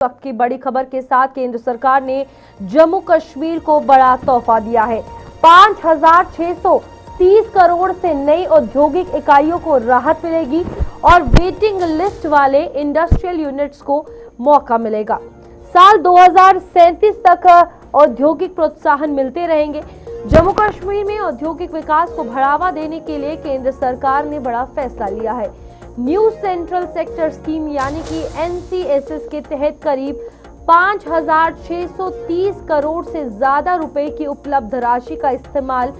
वक्त की बड़ी खबर के साथ केंद्र सरकार ने जम्मू कश्मीर को बड़ा तोहफा दिया है। 5,630 करोड़ से नई औद्योगिक इकाइयों को राहत मिलेगी और वेटिंग लिस्ट वाले इंडस्ट्रियल यूनिट्स को मौका मिलेगा। साल 2037 तक औद्योगिक प्रोत्साहन मिलते रहेंगे। जम्मू कश्मीर में औद्योगिक विकास को बढ़ावा देने के लिए केंद्र सरकार ने बड़ा फैसला लिया है। न्यू सेंट्रल सेक्टर स्कीम यानी कि NCSS के तहत करीब 5,630 करोड़ से ज्यादा रुपए की उपलब्ध राशि का इस्तेमाल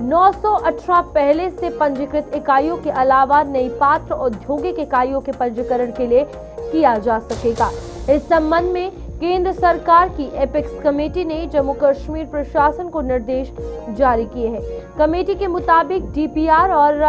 918 पहले से पंजीकृत इकाइयों के अलावा नई पात्र औद्योगिक इकाइयों के पंजीकरण के लिए किया जा सकेगा। इस संबंध में केंद्र सरकार की एपेक्स कमेटी ने जम्मू कश्मीर प्रशासन को निर्देश जारी किए हैं। कमेटी के मुताबिक DPR और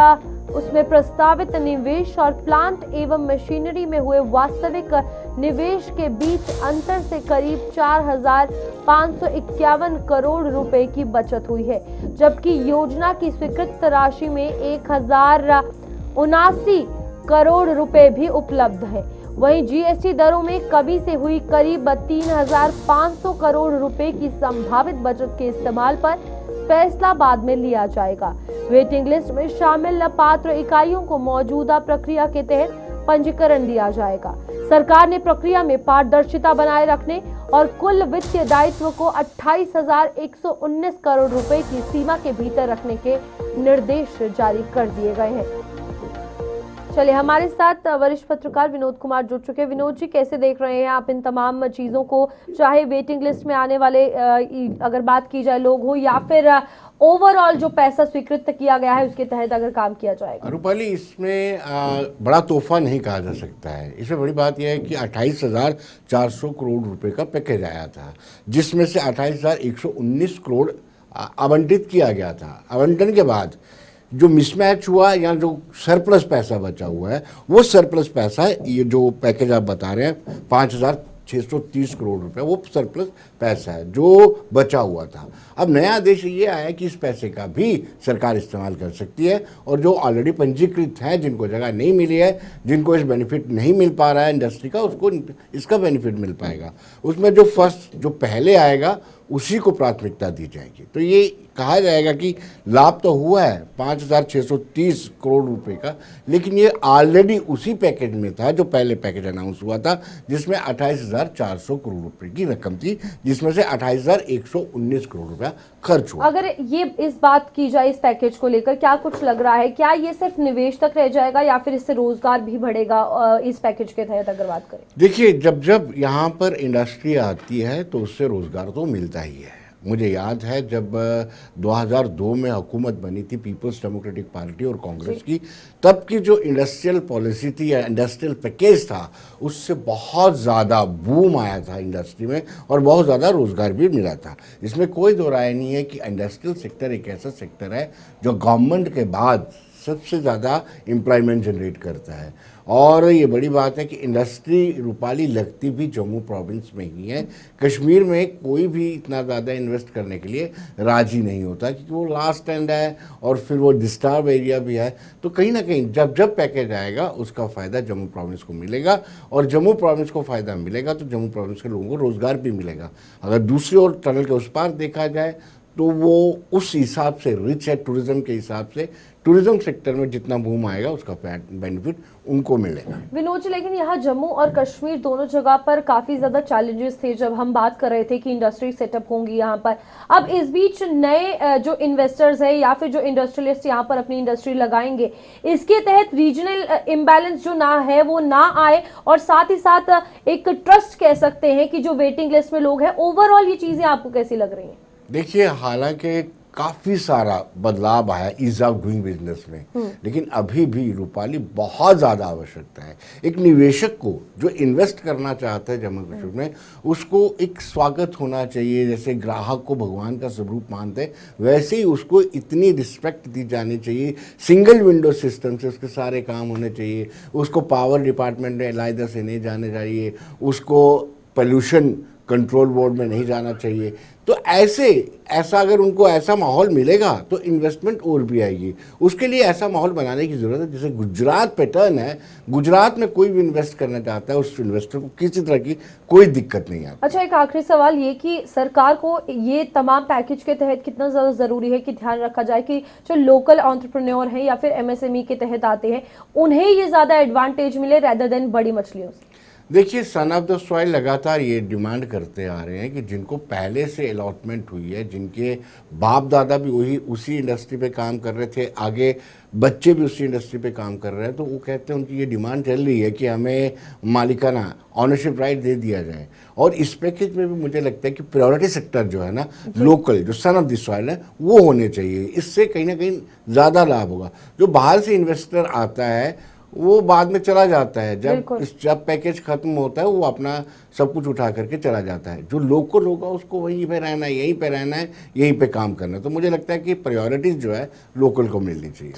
उसमें प्रस्तावित निवेश और प्लांट एवं मशीनरी में हुए वास्तविक निवेश के बीच अंतर से करीब 4,551 करोड़ रुपए की बचत हुई है, जबकि योजना की स्वीकृत राशि में 1,079 करोड़ रुपए भी उपलब्ध है। वहीं GST दरों में कमी से हुई करीब 3,500 करोड़ रुपए की संभावित बचत के इस्तेमाल पर फैसला बाद में लिया जाएगा। वेटिंग लिस्ट में शामिल पात्र इकाइयों को मौजूदा प्रक्रिया के तहत पंजीकरण दिया जाएगा। सरकार ने प्रक्रिया में पारदर्शिता बनाए रखने और कुल वित्तीय दायित्व को 28,119 करोड़ रुपए की सीमा के भीतर रखने के निर्देश जारी कर दिए गए हैं। चलिए, हमारे साथ वरिष्ठ पत्रकार विनोद कुमार जुड़ चुके हैं। विनोद जी, कैसे देख रहे हैं आप इन तमाम चीजों को, चाहे वेटिंग लिस्ट में आने वाले अगर बात की जाए लोग हो या फिर ओवरऑल जो पैसा स्वीकृत किया गया है उसके तहत अगर काम किया जाएगा? रूपाली, इसमें बड़ा तोहफा नहीं कहा जा सकता है। इसमें बड़ी बात यह है कि 28,400 करोड़ रुपए का पैकेज आया था, जिसमें से 28,119 करोड़ आवंटित किया गया था। आवंटन के बाद जो मिसमैच हुआ या जो सरप्लस पैसा बचा हुआ है, वो सरप्लस पैसा है। ये जो पैकेज आप बता रहे हैं 5,630 करोड़ रुपए, वो सरप्लस पैसा है जो बचा हुआ था। अब नया आदेश ये आया कि इस पैसे का भी सरकार इस्तेमाल कर सकती है और जो ऑलरेडी पंजीकृत हैं, जिनको जगह नहीं मिली है, जिनको इस बेनिफिट नहीं मिल पा रहा है इंडस्ट्री का, उसको इसका बेनिफिट मिल पाएगा। उसमें जो पहले आएगा उसी को प्राथमिकता दी जाएगी। तो ये कहा जाएगा कि लाभ तो हुआ है 5,630 करोड़ रुपए का, लेकिन ये ऑलरेडी उसी पैकेज में था जो पहले पैकेज अनाउंस हुआ था, जिसमें 28,400 करोड़ रुपए की रकम थी, जिसमें से 28,119 करोड़ रुपया खर्च हुआ। अगर ये इस बात की जाए इस पैकेज को लेकर, क्या कुछ लग रहा है, क्या ये सिर्फ निवेश तक रह जाएगा या फिर इससे रोजगार भी बढ़ेगा इस पैकेज के तहत अगर बात करें? देखिए, जब यहाँ पर इंडस्ट्री आती है तो उससे रोजगार तो मिलता ही है। मुझे याद है जब 2002 में हुकूमत बनी थी पीपल्स डेमोक्रेटिक पार्टी और कांग्रेस की, तब की जो इंडस्ट्रियल पॉलिसी थी या इंडस्ट्रियल पैकेज था, उससे बहुत ज़्यादा बूम आया था इंडस्ट्री में और बहुत ज़्यादा रोज़गार भी मिला था। इसमें कोई दो राय नहीं है कि इंडस्ट्रियल सेक्टर एक ऐसा सेक्टर है जो गवर्नमेंट के बाद सबसे ज़्यादा एम्प्लॉयमेंट जनरेट करता है। और ये बड़ी बात है कि इंडस्ट्री रूपाली लगती भी जम्मू प्रोविंस में ही है। कश्मीर में कोई भी इतना ज़्यादा इन्वेस्ट करने के लिए राजी नहीं होता, क्योंकि वो लास्ट एंड है और फिर वो डिस्टर्ब एरिया भी है। तो कहीं ना कहीं जब पैकेज आएगा उसका फ़ायदा जम्मू प्रोविंस को मिलेगा और जम्मू प्रोविंस को फ़ायदा मिलेगा तो जम्मू प्रोविंस के लोगों को रोज़गार भी मिलेगा। अगर दूसरी ओर टनल के उस पार देखा जाए तो वो उस हिसाब से रिच है, टूरिज्म के हिसाब से टूरिज्म सेक्टर में जितना बूम आएगा उसका बेनिफिट उनको मिलेगा। विनोद, लेकिन यहाँ जम्मू और कश्मीर दोनों जगह पर काफी ज्यादा चैलेंजेस थे जब हम बात कर रहे थे कि इंडस्ट्री सेटअप होंगी यहाँ पर। अब इस बीच नए जो इन्वेस्टर्स है या फिर जो इंडस्ट्रियलिस्ट यहाँ पर अपनी इंडस्ट्री लगाएंगे, इसके तहत रीजनल इम्बैलेंस जो ना है वो ना आए और साथ ही साथ एक ट्रस्ट कह सकते हैं कि जो वेटिंग लिस्ट में लोग हैं, ओवरऑल ये चीजें आपको कैसी लग रही हैं? देखिए, हालांकि काफ़ी सारा बदलाव आया ईज ऑफ डूइंग बिजनेस में, लेकिन अभी भी रूपाली बहुत ज़्यादा आवश्यकता है। एक निवेशक को जो इन्वेस्ट करना चाहता है जम्मू कश्मीर में, उसको एक स्वागत होना चाहिए। जैसे ग्राहक को भगवान का स्वरूप मानते हैं, वैसे ही उसको इतनी रिस्पेक्ट दी जानी चाहिए। सिंगल विंडो सिस्टम से उसके सारे काम होने चाहिए। उसको पावर डिपार्टमेंट में अलहदा से नहीं जाने चाहिए। उसको पोल्यूशन कंट्रोल बोर्ड में नहीं जाना चाहिए। तो ऐसा अगर उनको ऐसा माहौल मिलेगा तो इन्वेस्टमेंट और भी आएगी। उसके लिए ऐसा माहौल बनाने की ज़रूरत है। जैसे गुजरात पैटर्न है, गुजरात में कोई भी इन्वेस्ट करना चाहता है उस इन्वेस्टर को किसी तरह की कोई दिक्कत नहीं आती। अच्छा, एक आखिरी सवाल ये कि सरकार को ये तमाम पैकेज के तहत कितना ज़्यादा ज़रूरी है कि ध्यान रखा जाए कि जो लोकल एंटरप्रेन्योर हैं या फिर एमएसएमई के तहत आते हैं उन्हें ये ज़्यादा एडवांटेज मिले रेदर देन बड़ी मछलियों से? देखिए, सन ऑफ द सॉइल लगातार ये डिमांड करते आ रहे हैं कि जिनको पहले से अलॉटमेंट हुई है, जिनके बाप दादा भी उसी इंडस्ट्री पे काम कर रहे थे, आगे बच्चे भी उसी इंडस्ट्री पे काम कर रहे हैं, तो वो कहते हैं उनकी ये डिमांड चल रही है कि हमें मालिकाना ऑनरशिप राइट दे दिया जाए। और इस पैकेज में भी मुझे लगता है कि प्रायोरिटी सेक्टर जो है ना, लोकल जो सन ऑफ द सॉइल है वो होने चाहिए। इससे कहीं ना कहीं ज़्यादा लाभ होगा। जो बाहर से इन्वेस्टर आता है वो बाद में चला जाता है, जब पैकेज खत्म होता है वो अपना सब कुछ उठा करके चला जाता है। जो लोकल होगा उसको वहीं पे रहना है, यहीं पे रहना है, यहीं पे काम करना है। तो मुझे लगता है कि प्रायोरिटीज जो है लोकल को मिलनी चाहिए।